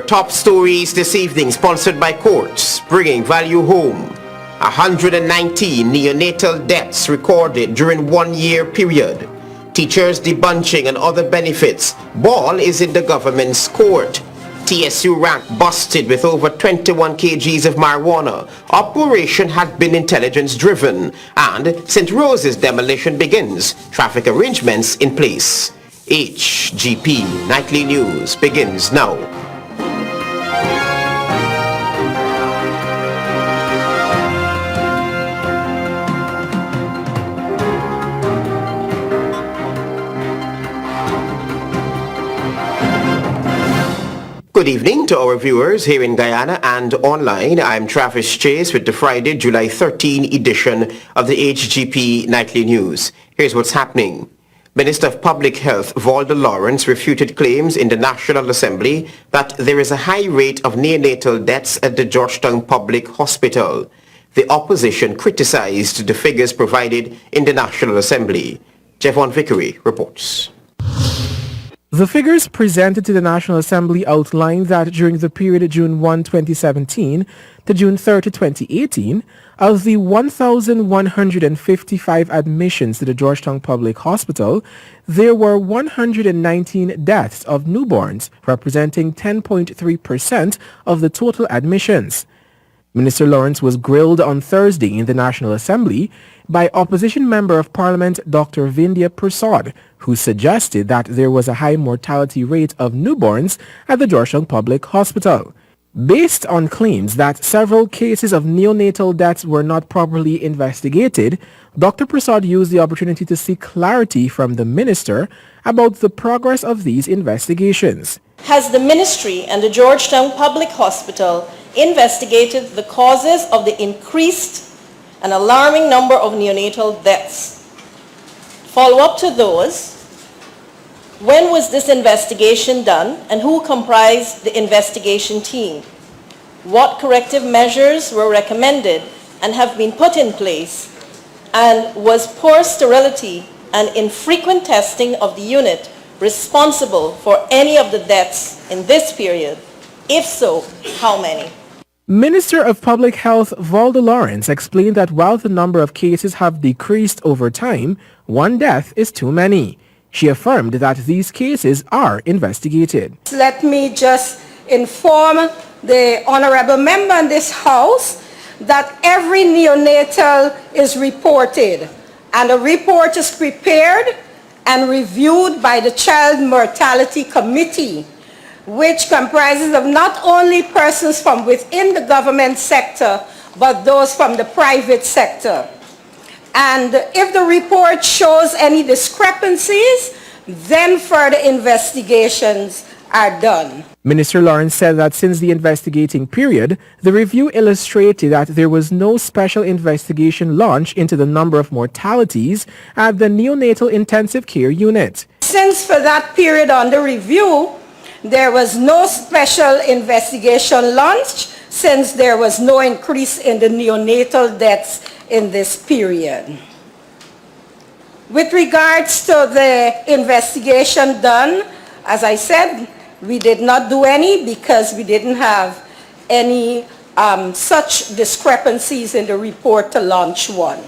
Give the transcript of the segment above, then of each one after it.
top stories this evening, sponsored by Courts, bringing value home. 119 neonatal deaths recorded during 1 year period. Teachers debunching and other benefits. Ball is in the government's court. TSU rank busted with over 21 kgs of marijuana. Operation had been intelligence driven. And St. Rose's demolition begins. Traffic arrangements in place. HGP Nightly News begins now. Good evening to our viewers here in Guyana and online. I'm Travis Chase with the Friday, July 13 edition of the HGP Nightly News. Here's what's happening. Minister of Public Health Valda Lawrence refuted claims in the National Assembly that there is a high rate of neonatal deaths at the Georgetown Public Hospital. The opposition criticized the figures provided in the National Assembly. Jevon Vickery reports. The figures presented to the National Assembly outlined that during the period June 1, 2017 to June 30, 2018, of the 1,155 admissions to the Georgetown Public Hospital, there were 119 deaths of newborns, representing 10.3% of the total admissions. Minister Lawrence was grilled on Thursday in the National Assembly by Opposition Member of Parliament Dr. Vindhya Prasad, who suggested that there was a high mortality rate of newborns at the Georgetown Public Hospital. Based on claims that several cases of neonatal deaths were not properly investigated, Dr. Prasad used the opportunity to seek clarity from the minister about the progress of these investigations. Has the ministry and the Georgetown Public Hospital investigated the causes of the increased and alarming number of neonatal deaths? Follow up to those. When was this investigation done and who comprised the investigation team? What corrective measures were recommended and have been put in place? And was poor sterility and infrequent testing of the unit responsible for any of the deaths in this period? If so, how many? Minister of Public Health Valda Lawrence explained that while the number of cases have decreased over time, one death is too many. She affirmed that these cases are investigated. Let me just inform the honorable member in this House that every neonatal is reported, and a report is prepared and reviewed by the Child Mortality Committee, which comprises of not only persons from within the government sector, but those from the private sector. And if the report shows any discrepancies, then further investigations are done. Minister Lawrence said that since the investigating period, the review illustrated that there was no special investigation launched into the number of mortalities at the neonatal intensive care unit. Since for that period under review, there was no special investigation launched since there was no increase in the neonatal deaths in this period. With regards to the investigation done, as I said, we did not do any because we didn't have any such discrepancies in the report to launch one.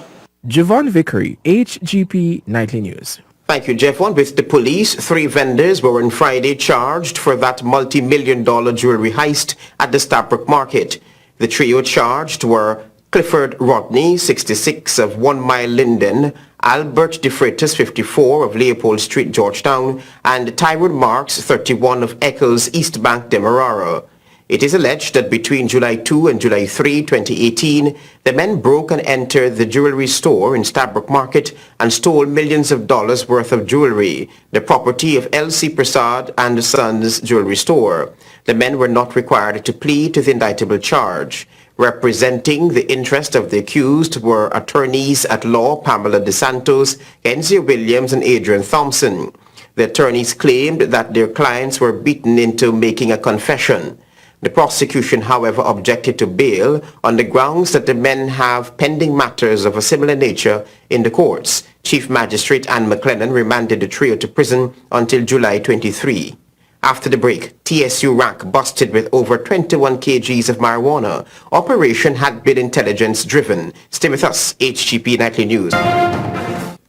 Jevon Vickery, HGP Nightly News. Thank you, Jevon. With the police, 3 vendors were on Friday charged for that multi-million-dollar jewelry heist at the Stabroek Market. The trio charged were Clifford Rodney, 66, of 1 Mile Linden, Albert De Freitas, 54, of Leopold Street, Georgetown, and Tyrone Marks, 31, of Eccles, East Bank, Demerara. It is alleged that between July 2 and July 3, 2018, the men broke and entered the jewelry store in Stabroek Market and stole millions of dollars worth of jewelry, the property of L.C. Prasad and Sons Jewelry Store. The men were not required to plead to the indictable charge. Representing the interest of the accused were attorneys at law Pamela DeSantos, Kenzie Williams, and Adrian Thompson. The attorneys claimed that their clients were beaten into making a confession. The prosecution, however, objected to bail on the grounds that the men have pending matters of a similar nature in the courts. Chief Magistrate Anne McLennan remanded the trio to prison until July 23. After the break, TSU rank busted with over 21 kgs of marijuana. Operation had been intelligence-driven. Stay with us, HGP Nightly News.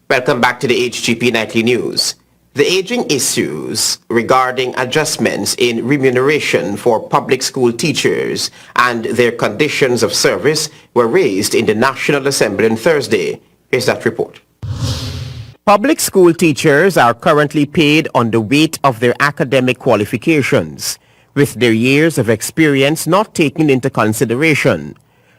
Welcome back to the HGP Nightly News. The aging issues regarding adjustments in remuneration for public school teachers and their conditions of service were raised in the National Assembly on Thursday. Here's that report. Public school teachers are currently paid on the weight of their academic qualifications, with their years of experience not taken into consideration.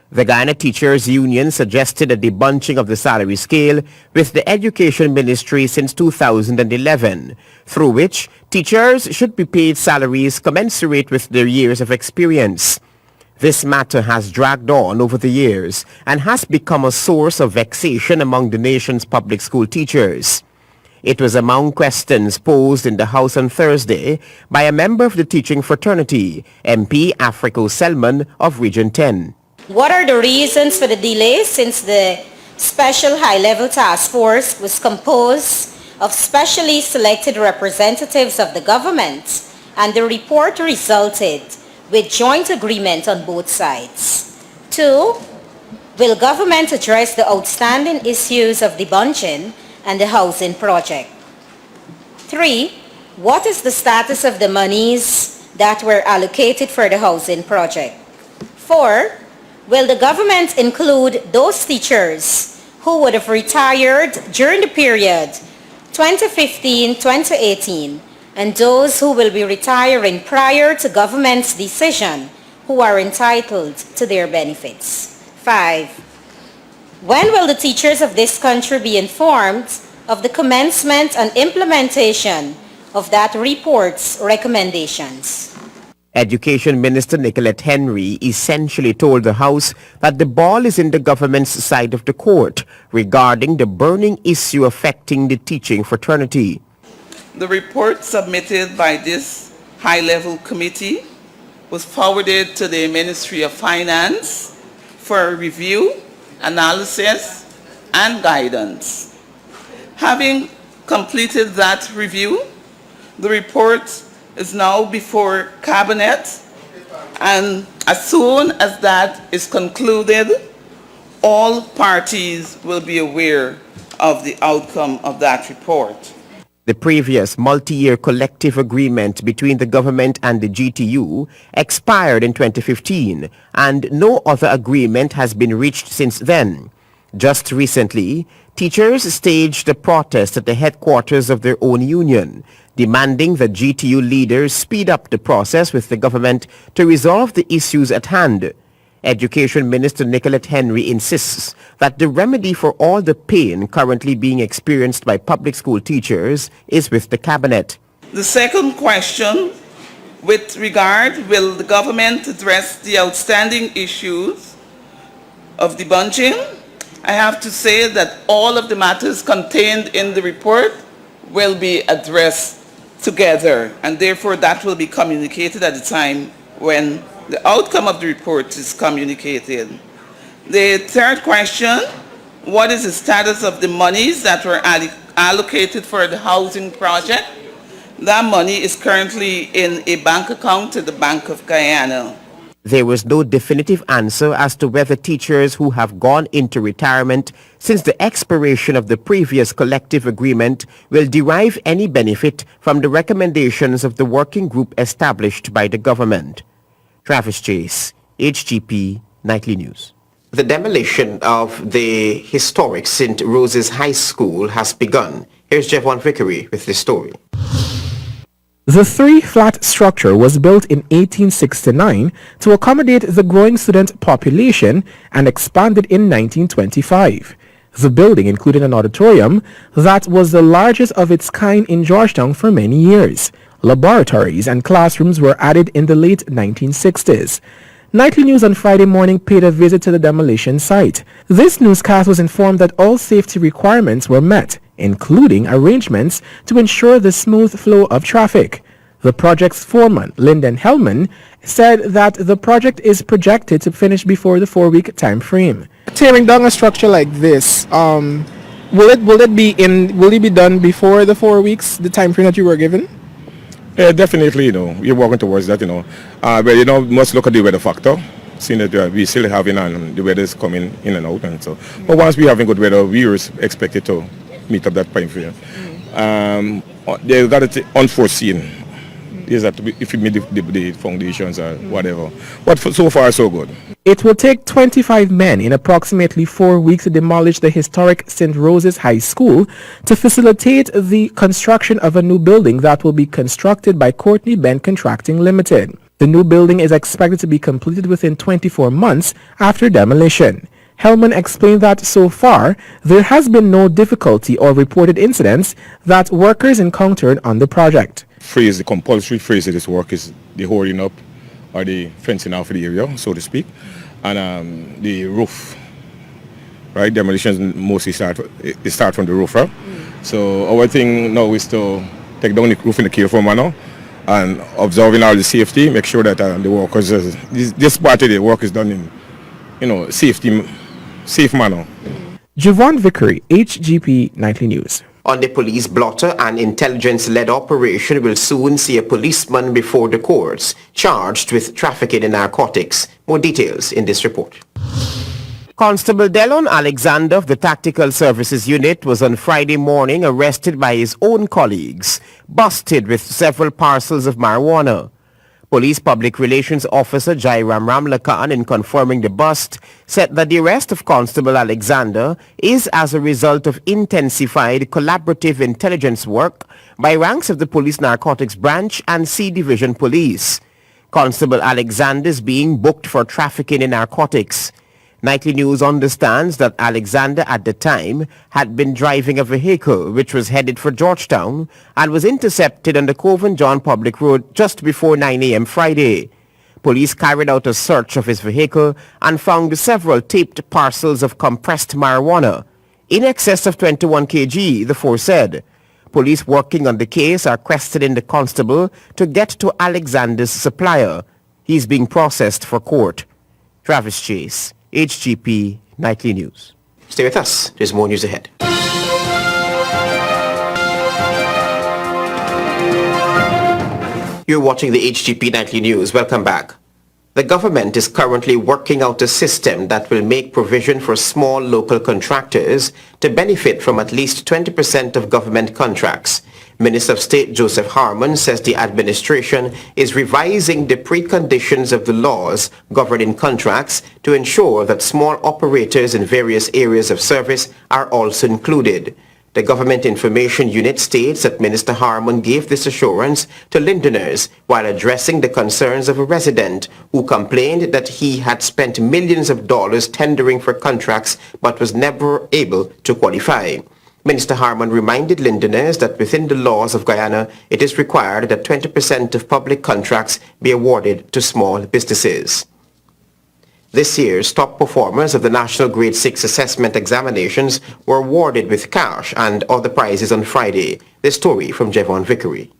The Guyana Teachers Union suggested a debunching of the salary scale with the Education Ministry since 2011, through which teachers should be paid salaries commensurate with their years of experience. This matter has dragged on over the years and has become a source of vexation among the nation's public school teachers. It was among questions posed in the House on Thursday by a member of the teaching fraternity, MP Africo Selman of Region 10. What are the reasons for the delay since the Special High-Level Task Force was composed of specially selected representatives of the government and the report resulted with joint agreement on both sides? 2. Will government address the outstanding issues of debunching and the housing project? 3. What is the status of the monies that were allocated for the housing project? 4. Will the government include those teachers who would have retired during the period 2015-2018 and those who will be retiring prior to government's decision who are entitled to their benefits? 5. When will the teachers of this country be informed of the commencement and implementation of that report's recommendations? Education Minister Nicolette Henry essentially told the House that the ball is in the government's side of the court regarding the burning issue affecting the teaching fraternity. The report submitted by this high-level committee was forwarded to the Ministry of Finance for review, analysis, and guidance. Having completed that review, the report is now before Cabinet, and as soon as that is concluded, all parties will be aware of the outcome of that report. The previous multi-year collective agreement between the government and the GTU expired in 2015, and no other agreement has been reached since then. Just recently, teachers staged a protest at the headquarters of their own union, demanding that GTU leaders speed up the process with the government to resolve the issues at hand. Education Minister Nicolette Henry insists that the remedy for all the pain currently being experienced by public school teachers is with the Cabinet. The second question, with regard, will the government address the outstanding issues of debunching? I have to say that all of the matters contained in the report will be addressed together, and therefore that will be communicated at the time when the outcome of the report is communicated. The third question, what is the status of the monies that were allocated for the housing project? That money is currently in a bank account at the Bank of Guyana. There was no definitive answer as to whether teachers who have gone into retirement since the expiration of the previous collective agreement will derive any benefit from the recommendations of the working group established by the government. Travis Chase, HGP Nightly News. The demolition of the historic St. Rose's High School has begun. Here's Jevon Vickery with the story. The three-flat structure was built in 1869 to accommodate the growing student population and expanded in 1925. The building included an auditorium that was the largest of its kind in Georgetown for many years. Laboratories and classrooms were added in the late 1960s. Nightly News on Friday morning paid a visit to the demolition site. This newscast was informed that all safety requirements were met, including arrangements to ensure the smooth flow of traffic. The project's foreman, Lyndon Hellman, said that the project is projected to finish before the 4-week time frame. Tearing down a structure like this, will it be done before the 4 weeks, the time frame that you were given? Yeah, definitely, we're working towards that, but, must look at the weather factor, seeing that we still having the weather is coming in and out. And so, but once we having good weather, we are expected to meet up that time frame. They got it unforeseen. Is that if you meet the foundations or whatever. But so far, so good. It will take 25 men in approximately 4 weeks to demolish the historic St. Rose's High School to facilitate the construction of a new building that will be constructed by Courtney Benn Contracting Limited. The new building is expected to be completed within 24 months after demolition. Hellman explained that so far, there has been no difficulty or reported incidents that workers encountered on the project. The compulsory phrase of this work is the hoarding up or the fencing off of the area, so to speak, and the roof, right? Demolitions mostly start from the roof, right? So our thing now is to take down the roof in a careful manner and observing all the safety, make sure that the workers, this part of the work is done in, safe manner. Javon Vickery, HGP Nightly News. On the police blotter, an intelligence-led operation will soon see a policeman before the courts charged with trafficking in narcotics. More details in this report. Constable Delon Alexander of the Tactical Services Unit was on Friday morning arrested by his own colleagues, busted with several parcels of marijuana. Police Public Relations Officer Jairam Ramlakan, in confirming the bust, said that the arrest of Constable Alexander is as a result of intensified collaborative intelligence work by ranks of the Police Narcotics Branch and C Division Police. Constable Alexander is being booked for trafficking in narcotics. Nightly News understands that Alexander at the time had been driving a vehicle which was headed for Georgetown and was intercepted on the Cove and John Public Road just before 9 a.m. Friday. Police carried out a search of his vehicle and found several taped parcels of compressed marijuana, in excess of 21 kg, the force said. Police working on the case are questioning the constable to get to Alexander's supplier. He is being processed for court. Travis Chase, HGP Nightly News. Stay with us. There's more news ahead. You're watching the HGP Nightly News. Welcome back. The government is currently working out a system that will make provision for small local contractors to benefit from at least 20% of government contracts. Minister of State Joseph Harmon says the administration is revising the preconditions of the laws governing contracts to ensure that small operators in various areas of service are also included. The Government Information Unit states that Minister Harmon gave this assurance to Londoners while addressing the concerns of a resident who complained that he had spent millions of dollars tendering for contracts but was never able to qualify. Minister Harmon reminded Londoners that within the laws of Guyana, it is required that 20% of public contracts be awarded to small businesses. This year's top performers of the National Grade 6 Assessment Examinations were awarded with cash and other prizes on Friday. This story from Javon Vickery.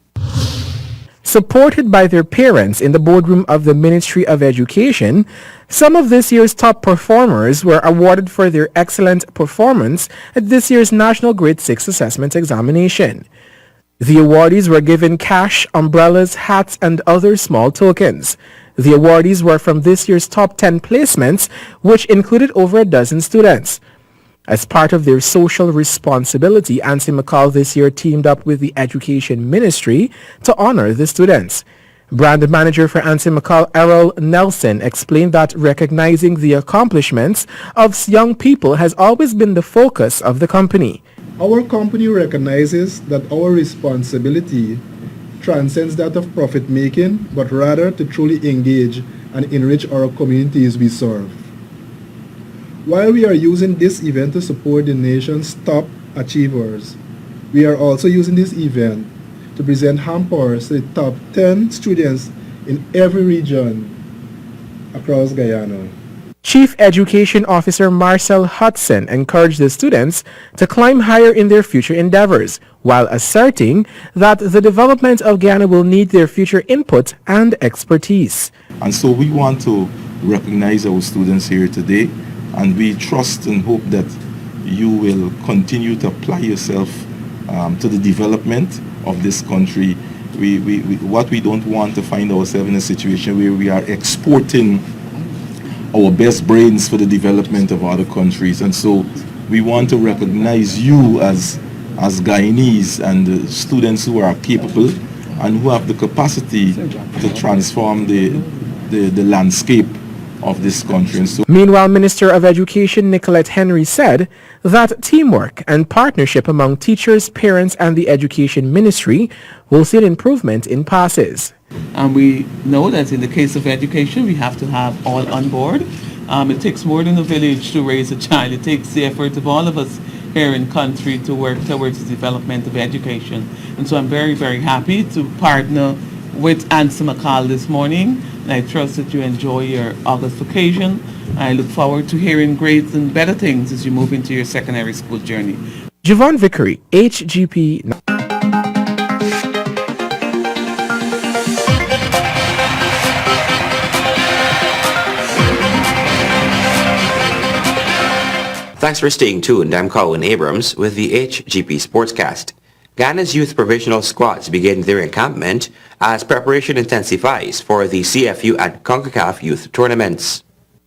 Supported by their parents in the boardroom of the Ministry of Education, some of this year's top performers were awarded for their excellent performance at this year's National Grade 6 Assessment Examination. The awardees were given cash, umbrellas, hats, and other small tokens. The awardees were from this year's top 10 placements, which included over a dozen students. As part of their social responsibility, ANSI McCall this year teamed up with the Education Ministry to honor the students. Brand manager for ANSI McCall, Errol Nelson, explained that recognizing the accomplishments of young people has always been the focus of the company. Our company recognizes that our responsibility transcends that of profit making, but rather to truly engage and enrich our communities we serve. While we are using this event to support the nation's top achievers, we are also using this event to present hampers to the top 10 students in every region across Guyana. Chief Education Officer Marcel Hudson encouraged the students to climb higher in their future endeavors, while asserting that the development of Guyana will need their future input and expertise. And so we want to recognize our students here today, and we trust and hope that you will continue to apply yourself to the development of this country what we don't want to find ourselves in a situation where we are exporting our best brains for the development of other countries. And so we want to recognize you as Guyanese and the students who are capable and who have the capacity to transform the landscape of this country. And so Meanwhile, Minister of Education Nicolette Henry said that teamwork and partnership among teachers, parents, and the Education Ministry will see an improvement in passes. And we know that in the case of education, we have to have all on board. It takes more than a village to raise a child. It takes the effort of all of us here in country to work towards the development of education. And so I'm very, very happy to partner with Ansa McCall this morning. And I trust that you enjoy your August occasion. I look forward to hearing great and better things as you move into your secondary school journey. Javon Vickery, HGP. Thanks for staying tuned. I'm Colin Abrams with the HGP Sportscast. Ghana's youth provisional squads begin their encampment as preparation intensifies for the CFU and CONCACAF youth tournaments.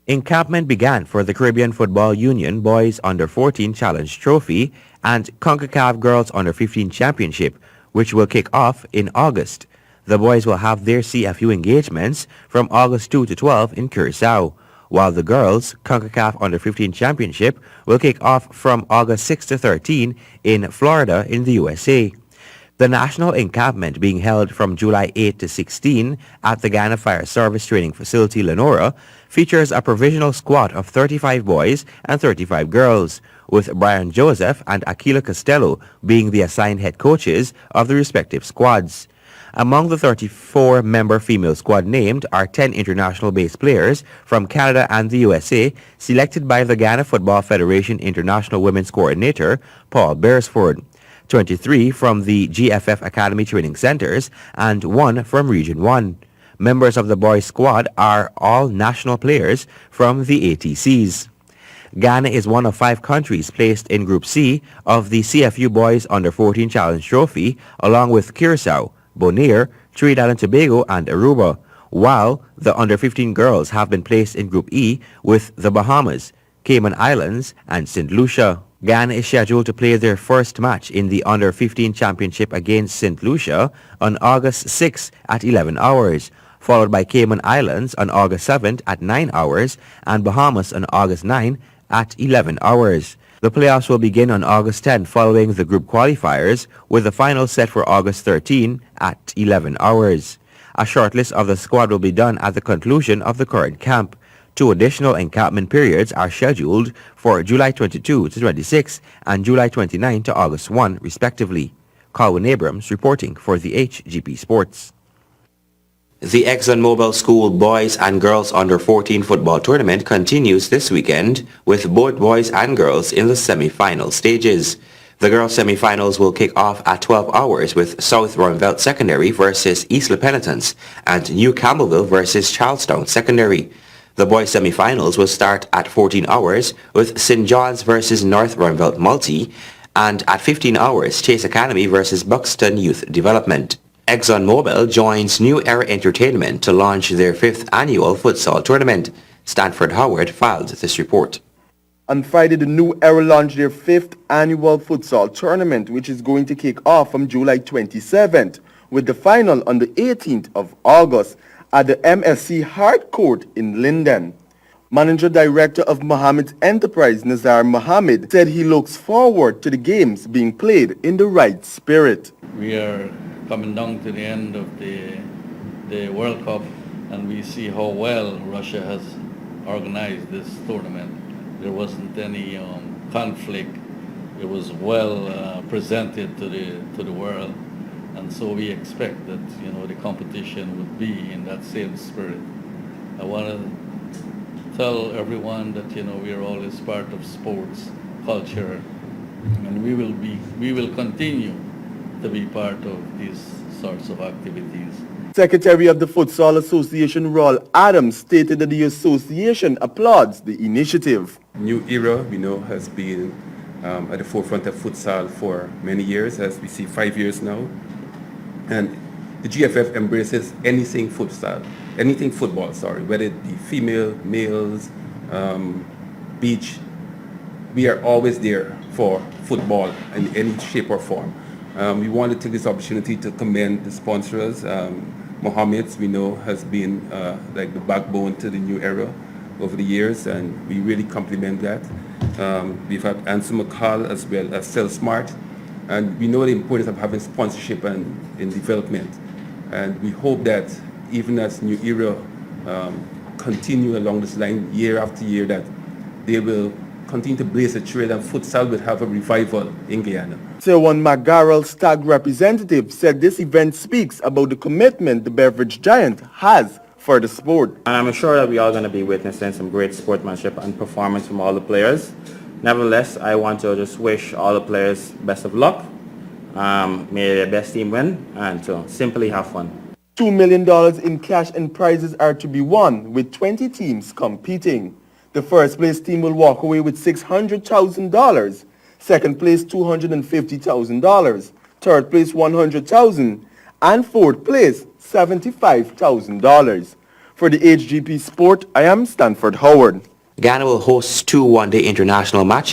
Encampment began for the Caribbean Football Union Boys Under-14 Challenge Trophy and CONCACAF Girls Under-15 Championship, which will kick off in August. The boys will have their CFU engagements from August 2 to 12 in Curaçao, while the girls' CONCACAF Under-15 Championship will kick off from August 6 to 13 in Florida in the USA. The national encampment being held from July 8 to 16 at the Ghana Fire Service Training Facility, Lenora, features a provisional squad of 35 boys and 35 girls, with Brian Joseph and Aquila Costello being the assigned head coaches of the respective squads. Among the 34-member female squad named are 10 international-based players from Canada and the USA, selected by the Ghana Football Federation International Women's Coordinator, Paul Beresford, 23 from the GFF Academy Training Centers, and 1 from Region 1. Members of the boys' squad are all national players from the ATCs. Ghana is one of 5 countries placed in Group C of the CFU Boys Under-14 Challenge Trophy, along with Curaçao, Bonaire, Trinidad and Tobago, and Aruba, while the Under-15 girls have been placed in Group E with the Bahamas, Cayman Islands, and St. Lucia. Ghana is scheduled to play their first match in the Under-15 Championship against St. Lucia on August 6 at 11 hours, followed by Cayman Islands on August 7 at 9 hours and Bahamas on August 9 at 11 hours. The playoffs will begin on August 10 following the group qualifiers, with the final set for August 13 at 11 hours. A short list of the squad will be done at the conclusion of the current camp. 2 additional encampment periods are scheduled for July 22 to 26 and July 29 to August 1, respectively. Colin Abrams reporting for the HGP Sports. The ExxonMobil School Boys and Girls Under-14 football tournament continues this weekend, with both boys and girls in the semi-final stages. The girls' semi-finals will kick off at 12 hours with South Ruimveldt Secondary versus East Le Penitence and New Campbellville versus Charlestown Secondary. The boys' semi-finals will start at 14 hours with St. John's versus North Ruimveldt Multi, and at 15 hours Chase Academy versus Buxton Youth Development. ExxonMobil joins New Era Entertainment to launch their 5th annual futsal tournament. Stanford Howard filed this report. On Friday, the New Era launched their 5th annual futsal tournament, which is going to kick off from July 27th, with the final on the 18th of August at the MSC Hart Court in Linden. Manager Director of Mohammed's Enterprise, Nazar Mohammed, said he looks forward to the games being played in the right spirit. We are coming down to the end of the World Cup, and we see how well Russia has organized this tournament. There wasn't any conflict. It was well presented to the world, and so we expect that the competition would be in that same spirit. I want to tell everyone that we are always part of sports culture, and we will continue to be part of these sorts of activities. Secretary of the Futsal Association, Roll Adams, stated that the association applauds the initiative. New Era, has been at the forefront of futsal for many years, as we see 5 years now. And the GFF embraces anything football, whether it be female, males, beach. We are always there for football in any shape or form. We want to take this opportunity to commend the sponsors. Mohammed's, we know, has been like the backbone to the new era over the years, and we really compliment that. We've had Ansel McCall as well as Sell Smart, and we know the importance of having sponsorship and in development. And we hope that even as New Era continue along this line year after year, that they will continue to blaze a trail and futsal will have a revival in Guyana. Tier 1 McGarrell Stag representative said this event speaks about the commitment the beverage giant has for the sport. And I'm sure that we are going to be witnessing some great sportsmanship and performance from all the players. Nevertheless, I want to just wish all the players best of luck. May their best team win and to simply have fun. $2 million in cash and prizes are to be won with 20 teams competing. The first place team will walk away with $600,000, second place $250,000, third place $100,000, and fourth place $75,000. For the HGP Sport, I am Stanford Howard. Ghana will host 2 one-day international matches